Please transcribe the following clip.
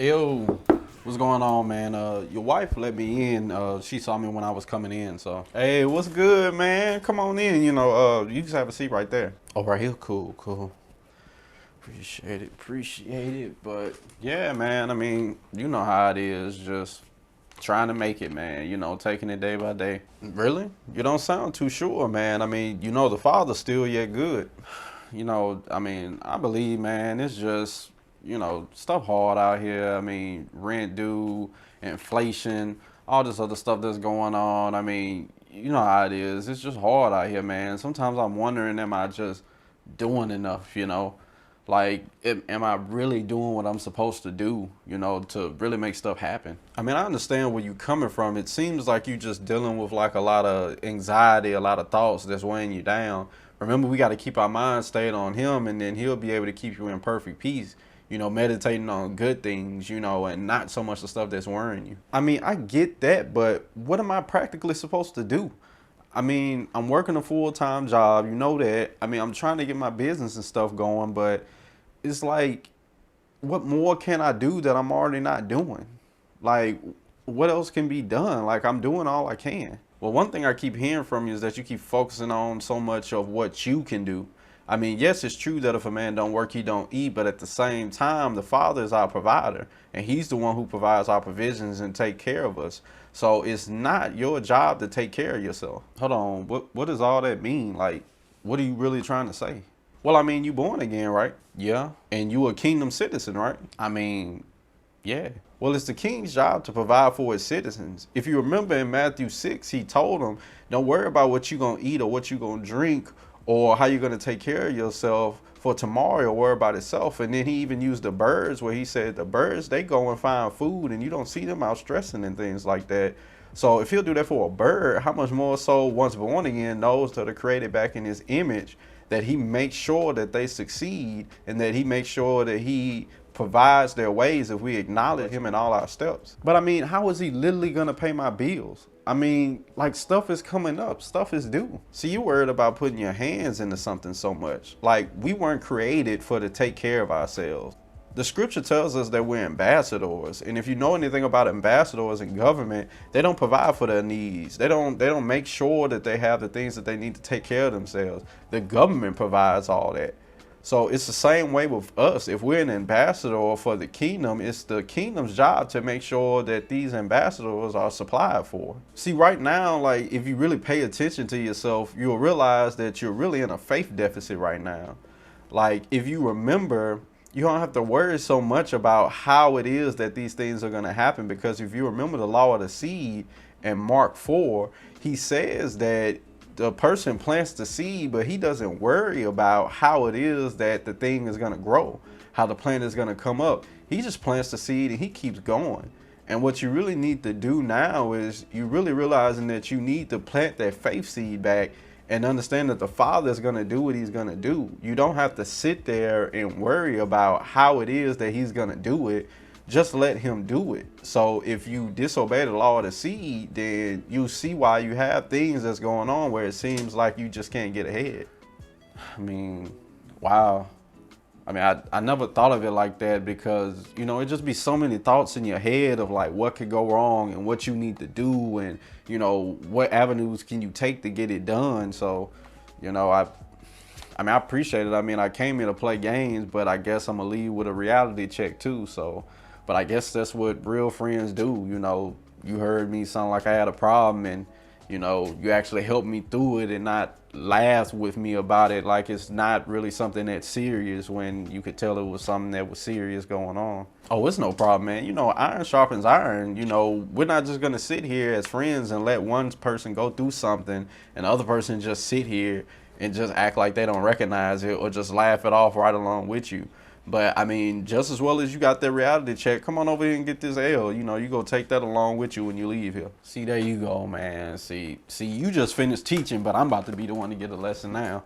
Yo, what's going on, man? Your wife let me in. She saw me when I was coming in, so. Hey, what's good, man? Come on in. You just have a seat right there. Oh, right here. Cool, cool. Appreciate it. But yeah, man. I mean, you know how it is. Just trying to make it, man. Taking it day by day. Really? You don't sound too sure, man. I mean, the father's still yet good. I believe, man, it's just, stuff hard out here. I mean, rent due, inflation, all this other stuff that's going on. I mean, you know how it is. It's just hard out here, man. Sometimes I'm wondering, am I just doing enough? Like, am I really doing what I'm supposed to do, to really make stuff happen? I mean, I understand where you're coming from. It seems like you're just dealing with like a lot of anxiety, a lot of thoughts that's weighing you down. Remember, we got to keep our mind stayed on him, and then he'll be able to keep you in perfect peace, meditating on good things, and not so much the stuff that's worrying you. I mean, I get that, but what am I practically supposed to do? I mean, I'm working a full-time job, you know that. I mean, I'm trying to get my business and stuff going, but it's like, what more can I do that I'm already not doing? Like, what else can be done? Like, I'm doing all I can. Well, one thing I keep hearing from you is that you keep focusing on so much of what you can do. I mean, yes, it's true that if a man don't work, he don't eat, but at the same time, the father is our provider, and he's the one who provides our provisions and take care of us. So it's not your job to take care of yourself. Hold on, what does all that mean? Like, what are you really trying to say? Well, I mean, you born again, right? Yeah. And you a kingdom citizen, right? I mean, yeah. Well, it's the king's job to provide for his citizens. If you remember in Matthew 6, he told them, don't worry about what you're going to eat or what you're going to drink or how you're going to take care of yourself, for tomorrow will worry about itself. And then he even used the birds, where he said the birds, they go and find food and you don't see them out stressing and things like that. So if he'll do that for a bird, how much more so once born again knows that are created back in his image, that he makes sure that they succeed and that he makes sure that he provides their ways if we acknowledge him in all our steps. But I mean, how is he literally gonna pay my bills? I mean, like, stuff is coming up, stuff is due. See, you worried about putting your hands into something so much. Like, we weren't created for to take care of ourselves. The scripture tells us that we're ambassadors, and if you know anything about ambassadors in government, they don't provide for their needs. They don't make sure that they have the things that they need to take care of themselves. The government provides all that. So it's the same way with us. If we're an ambassador for the kingdom, it's the kingdom's job to make sure that these ambassadors are supplied for. See, right now, like, if you really pay attention to yourself, you'll realize that you're really in a faith deficit right now. Like, if you remember, you don't have to worry so much about how it is that these things are going to happen, because if you remember the law of the seed in Mark 4, he says that the person plants the seed, but he doesn't worry about how it is that the thing is going to grow, how the plant is going to come up. He just plants the seed and he keeps going. And what you really need to do now is you really realizing that you need to plant that faith seed back and understand that the Father is going to do what he's going to do. You don't have to sit there and worry about how it is that he's going to do it. Just let him do it. So if you disobey the law of the seed, then you see why you have things that's going on where it seems like you just can't get ahead. I mean, wow. I mean, I never thought of it like that, because, it just be so many thoughts in your head of like what could go wrong and what you need to do and, what avenues can you take to get it done. So, I appreciate it. I mean, I came here to play games, but I guess I'm gonna leave with a reality check too. So, but I guess that's what real friends do. You heard me sound like I had a problem, and, you actually helped me through it and not laugh with me about it like it's not really something that's serious, when you could tell it was something that was serious going on. Oh, it's no problem, man. Iron sharpens iron. We're not just gonna sit here as friends and let one person go through something and the other person just sit here and just act like they don't recognize it or just laugh it off right along with you. But I mean, just as well as you got that reality check, come on over here and get this L. You go take that along with you when you leave here. See, there you go, man. See, you just finished teaching, but I'm about to be the one to get a lesson now.